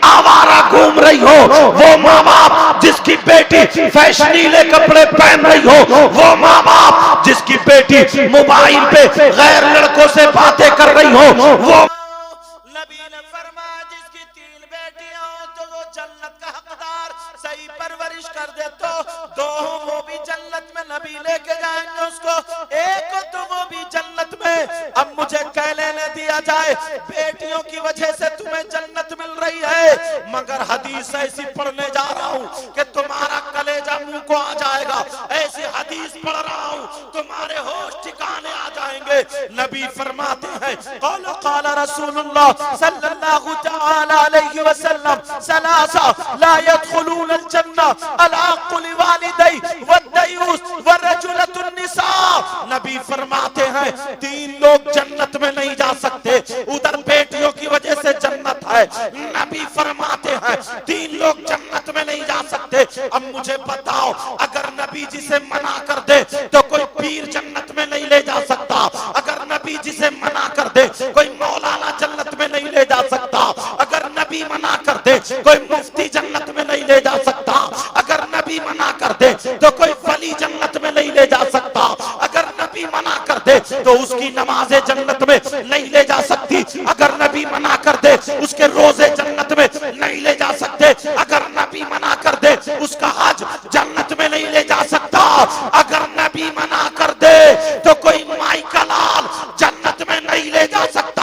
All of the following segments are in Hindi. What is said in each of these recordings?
आवारा घूम रही हो, वो माँ बाप जिसकी बेटी फैशनीले कपड़े पहन रही हो, वो माँ बाप जिसकी बेटी मोबाइल पे गैर लड़कों से बातें कर रही हो, वो नबी ने फरमाया जिसकी 3 बेटियां हो तो वो जन्नत का हकदार, सही परवरिश कर दे तो 2 वो भी जन्नत में नबी लेके जाएंगे उसको, एक तो वो भी जन्नत में। अब मुझे कह लेने दिया जाए बेटियों की वजह से तुम्हें जन्नत मिल रही है, मगर हदीस ऐसी पढ़ने जा रहा हूं कि तुम्हारा कलेजा मुंह को आ जाएगा, ऐसी हदीस पढ़ रहा हूं तुम्हारे होश ठिकाने आ जाएंगे। नबी फरमाते हैं क़ाल क़ाल रसूलुल्लाह सल्लल्लाहु तआला अलैहि वसल्लम सलासा ला यदखुलूनल जन्नह अला कुल्ली वालिदै वद्दयूस वरजुलतुन निसा। नबी फरमाते हैं 3 लोग जन्नत में नहीं जा सकते, उधर बेटियों की वजह से जन्नत है। नबी फरमाते हैं 3 लोग जन्नत में नहीं जा सकते। अब मुझे बताओ अगर नबी जी से मना कर दे तो कोई पीर जन्नत में नहीं ले जा सकता, अगर नबी जी से मना कर दे कोई मौलाना जन्नत में नहीं ले जा सकता, अगर नबी मना कर दे कोई मुफ्ती जन्नत में नहीं ले जा सकता, अगर नबी मना कर दे तो कोई वली जन्नत में नहीं ले जा सकता, अगर नबी मना कर दे तो उसकी नमाजें जन्नत में नहीं ले जा सकती, अगर नबी मना कर दे उसके रोजे जन्नत में नहीं ले जा सकते, अगर नबी मना कर दे उसका हज जन्नत में नहीं ले जा सकता, अगर नबी मना कर दे तो कोई माई का लाल जन्नत में नहीं ले जा सकता।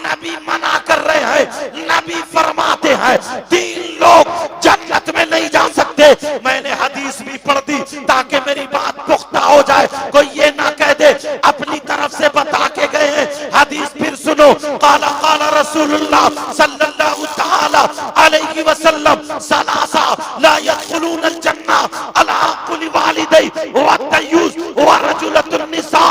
नबी मना कर रहे हैं, नबी फरमाते हैं 3 लोग जन्नत में नहीं जा सकते। मैंने हदीस भी पढ़ दी ताकि मेरी बात पुख्ता हो जाए, कोई ये ना कह दे अपनी तरफ से बता के गए हैं। हदीस फिर सुनो, क़ाला क़ाला रसूलुल्लाह सल्लल्लाहु तआला अलैहि वसल्लम सलासा ला यदखुलूनल जन्नह अला कुल्ली वालिदै वद्दयूस वरजुलतुन निसा।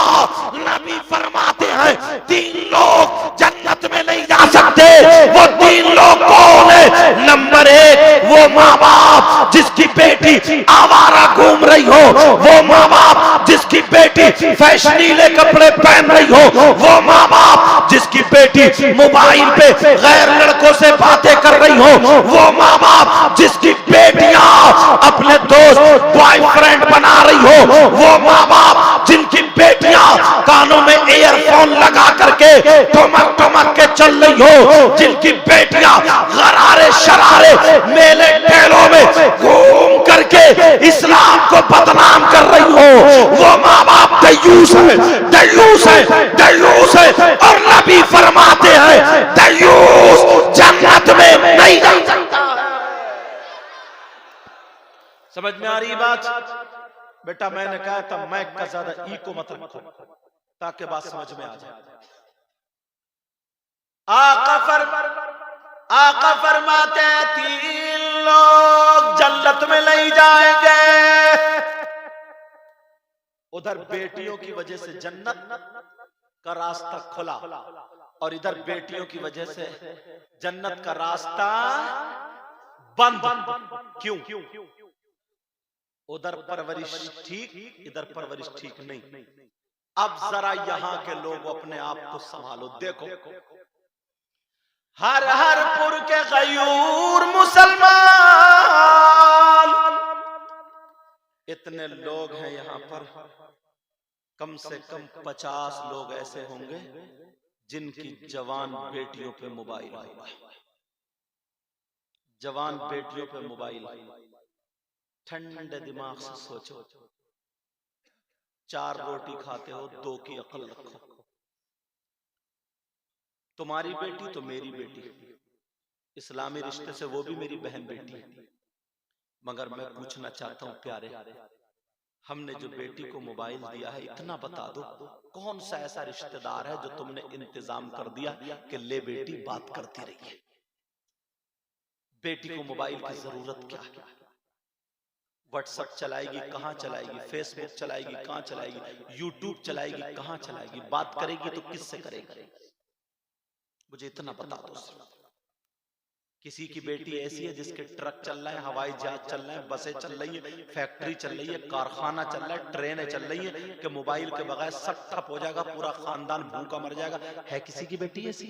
नबी फरमाते हैं 3 लोग जन्नत में नहीं जा सकते। वो 3 लोग कौन है? नंबर 1 वो माँ बाप जिसकी बेटी आवारा घूम रही हो, वो माँ बाप जिसकी बेटी फैशनीले कपड़े पहन रही हो, वो माँ बाप जिसकी बेटी मोबाइल पे गैर लड़कों से बातें कर रही हो, वो माँ बाप जिसकी बेटियां अपने दोस्त बॉयफ्रेंड बना रही हो, वो माँ बाप जिनकी बेटियां कानों में ईयरफोन लगा करके ठुमक ठुमक के चल रही हो, जिनकी बेटियां गरारे शरारे मेले ठेलों में घूम करके इस्लाम को बदनाम कर रही हो, वो माँ बाप दयूस है, दयूस है, दयूस है। और नबी फरमाते हैं दयूस जन्नत में नहीं जा सकता। समझ में आ रही बात? बेटा मैंने कहा था मैक का ज्यादा ई को मत रखो ताकि बात समझ में आ जाए। आका फरमाते हैं 3 लोग जन्नत में नहीं जाएंगे, उधर बेटियों की वजह से जन्नत का रास्ता खुला और इधर बेटियों की वजह से जन्नत का रास्ता बंद। क्यों? उधर परवरिश ठीक, इधर परवरिश ठीक नहीं। अब जरा यहां के लोग अपने आप को संभालो। देखो हर हर पुर के गयूर मुसलमान इतने लोग हैं यहां पर, कम से कम 50 लोग ऐसे होंगे जिनकी जवान बेटियों पे मोबाइल होगा, जवान बेटियों पे मोबाइल। ठंडे दिमाग से सोचो, 4 रोटी खाते हो, 2 की अकल रखो। तुम्हारी बेटी तो मेरी बेटी, इस्लामी रिश्ते से वो भी मेरी बहन बेटी, मगर मैं पूछना चाहता हूं प्यारे, हमने जो बेटी को मोबाइल दिया है, इतना बता दो कौन सा ऐसा रिश्तेदार है जो तुमने इंतजाम कर दिया कि ले बेटी बात करती रही है। बेटी को मोबाइल की जरूरत क्या है? व्हाट्सएप चलाएगी, कहां चलाएगी? फेसबुक चलाएगी, कहां चलाएगी? यूट्यूब चलाएगी, कहां चलाएगी? बात करेगी तो किससे करेगी? मुझे इतना बता दो। किसी की बेटी ऐसी है जिसके ट्रक चल रहा है, हवाई जहाज चल रहे हैं, बसें चल रही है, फैक्ट्री चल रही है, कारखाना चल रहा है, ट्रेनें चल रही है कि मोबाइल के बगैर सब ठप हो जाएगा, पूरा खानदान भूखा मर जाएगा। है किसी की बेटी ऐसी?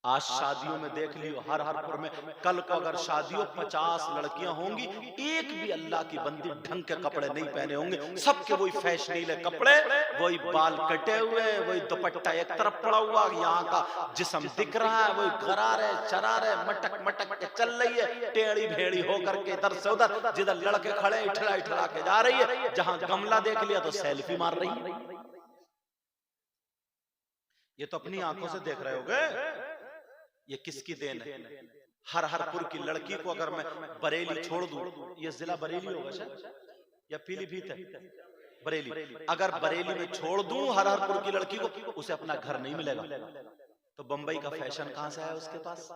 आज शादियों में देख लियो, हर हरपुर में कल को अगर शादियों 50 लड़कियां होंगी, एक भी अल्लाह की बंदी ढंग के कपड़े नहीं पहने होंगे, सबके वही फैशनीले कपड़े, वही बाल कटे हुए, वही दुपट्टा एक तरफ पड़ा हुआ, यहाँ का जिस्म दिख रहा है, वही गरारे चरारे मटक मटक के चल रही है, टेढ़ी भेड़ी होकर के इधर से उधर, जिधर लड़के खड़े इठला इठला के जा रही है, जहां गमला देख लिया तो सेल्फी मार रही है। ये तो अपनी आंखों से देख रहे होगे, ये किसकी देन है? हर हरपुर की लड़की को अगर मैं बरेली छोड़ दूं, ये जिला बरेली होगा शायद या पीलीभीत है, बरेली, अगर बरेली में छोड़ दूं हर हरपुर की लड़की को, उसे अपना घर नहीं मिलेगा। तो बंबई का फैशन कहां से आया उसके पास?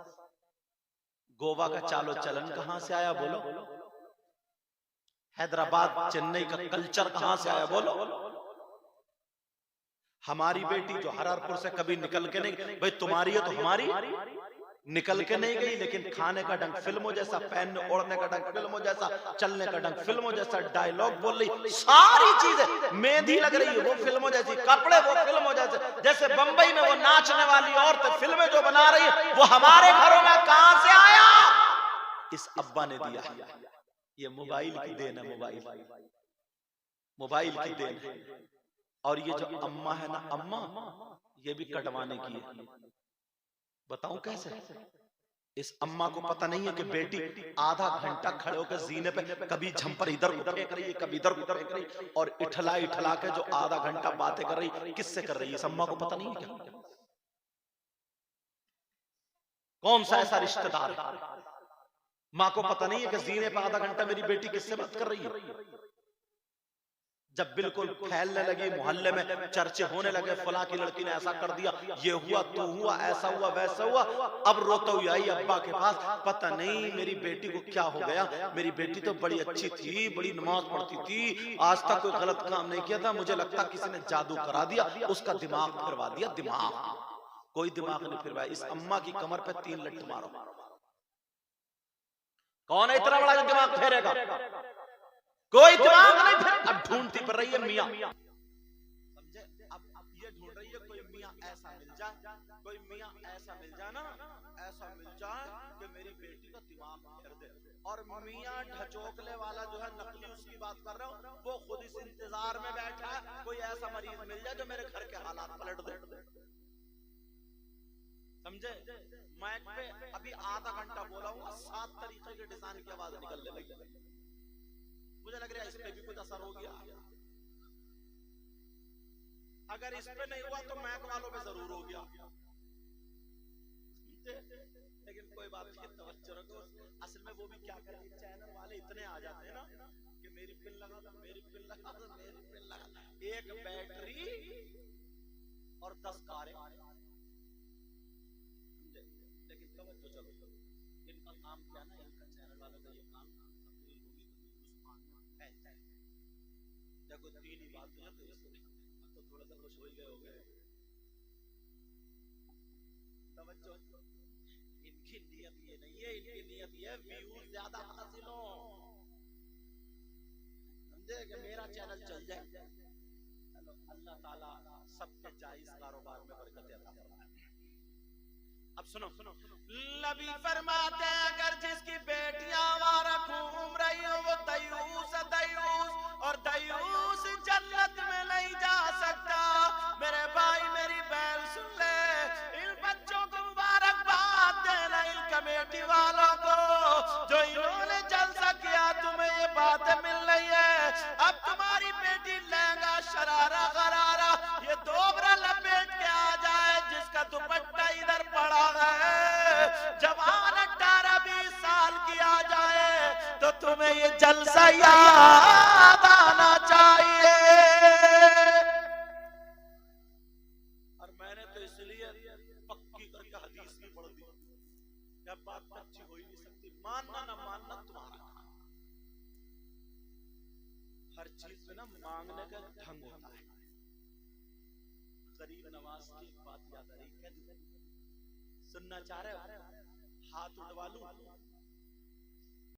गोवा का चालो चलन कहां से आया बोलो? हैदराबाद चेन्नई का कल्चर कहां से आया बोलो? हमारी बेटी जो हरहरपुर से कभी निकल के नहीं, भाई तुम्हारी है तो हमारी निकल के नहीं गई, लेकिन खाने का ढंग फिल्मों जैसा, पहनने ओढ़ने का ढंग फिल्मों जैसा, चलने का ढंग फिल्मों जैसा, डायलॉग बोल रही, सारी चीजें मेहंदी लग रही है वो फिल्मों जैसी, कपड़े वो फिल्मों जैसे, जैसे बंबई में वो नाचने वाली औरतें फिल्में जो बना रही है, वो हमारे घरों में कहां से आया? इस अब्बा ने दिया। ये मोबाइल की देन है, मोबाइल की देन है। और ये जो अम्मा है ना, अम्मा ये भी कटवाने की है। बताऊं कैसे? इस अम्मा को पता नहीं है कि बेटी आधा घंटा खड़े होकर जीने पे कभी झंपर इधर को फेंक रही है, कभी इधर को फेंक रही है, और इठला इठला के जो आधा घंटा बातें कर रही है, किससे कर रही है? इस अम्मा को पता नहीं है क्या? कौन सा ऐसा रिश्तेदार है? माँ को पता नहीं है कि जीने पे आधा घंटा मेरी बेटी किससे बात कर रही है? जब बिल्कुल फैलने लगी, मोहल्ले में चर्चे होने लगे, फला की लड़की ने ऐसा कर दिया, ये हुआ तो हुआ, ऐसा हुआ वैसा हुआ, अब रोते हुए आई अब्बा के पास, पता नहीं मेरी बेटी को क्या हो गया, मेरी बेटी तो बड़ी अच्छी थी, बड़ी नमाज पढ़ती थी, आज तक कोई गलत काम नहीं किया था, मुझे लगता किसी ने जादू करा दिया, उसका दिमाग फिरवा दिया। दिमाग कोई दिमाग नहीं फिरवाया। इस अम्मा की कमर पे 3 लट्ठ मारो। कौन है इतना बड़ा दिमाग फेरेगा? कोई दिमाग नहीं फिर। अब ढूंढती पर रही है मियां, समझे? अब ये ढूंढ रही है कोई मियां ऐसा मिल जाए, कोई मियां ऐसा मिल जाए ना, ऐसा मिल जाए कि मेरी बेटी का दिमाग फेर दे। और मियां ढचोकले वाला जो है, नकली उसकी बात कर रहा हूं, वो खुद इस इंतजार में बैठा है कोई ऐसा मरीज मिल जाए जो मेरे घर के हालात पलट दे। समझे? माइक पे अभी आधा घंटा बोला हूँ, 7 तरीके के डिजाइन की आवाज निकलने लगी। मुझे लग रहा है इस पे भी कुछ असर हो गया। अगर इस पे नहीं हुआ तो मैक वालों पे जरूर हो गया। लेकिन कोई बात नहीं, तवज्जो रखो। असल में वो भी क्या करें, चैनल वाले इतने आ जाते हैं ना कि मेरी पिन लगा दो, मेरी पिन लगा दो, मेरी पिन लगा दो। एक बैटरी और 10 कारें। लेकिन तवज्जो चलो, इनका काम क्या ना, इनका चैनल वालों का ये काम, कोई 3 ही बात है तो थोड़ा सा खुश हो गए हो गए। तवज्जो, इनकी नियत ये नहीं है, इनकी नियत ये व्यूज ज्यादा हासिल हो, समझे? कि मेरा चैनल चल जाए। अल्लाह ताला सबके जायज कारोबार में बरकत अता फरमाए। अब सुनो, नबी फरमाते हैं अगर जिसकी बेटियां आवारा घूम रही हो वो दयूस है, दयूस, और दयूस जन्नत में नहीं जा सकता। मेरे भाई मेरी बहन सुन ले, इन बच्चों को मुबारकबाद देना, इन कमेटी वालों को जो इन्होंने जलसा किया, तुम्हें ये बातें मिल रही है। अब तुम्हारी बेटी लहंगा शरारा गरारा ये दोबरा लपेट के आ जाए, जिसका दुपट्टा इधर पड़ा है, जवान 18-20 साल की आ जाए, तो तुम्हें ये जलसा याद आना चाहिए। और मैंने तो इसलिए पक्की करके हदीस भी पढ़ दी, जब बात अच्छी हो ही नहीं सकती, मानना ना मानना तुम्हारा काम। हर चीज में ना मांगने का ढंग होता है। गरीब नवाज की बात याद आ रही, सुनना चाह रहे हो? हाथ उठवा लूं?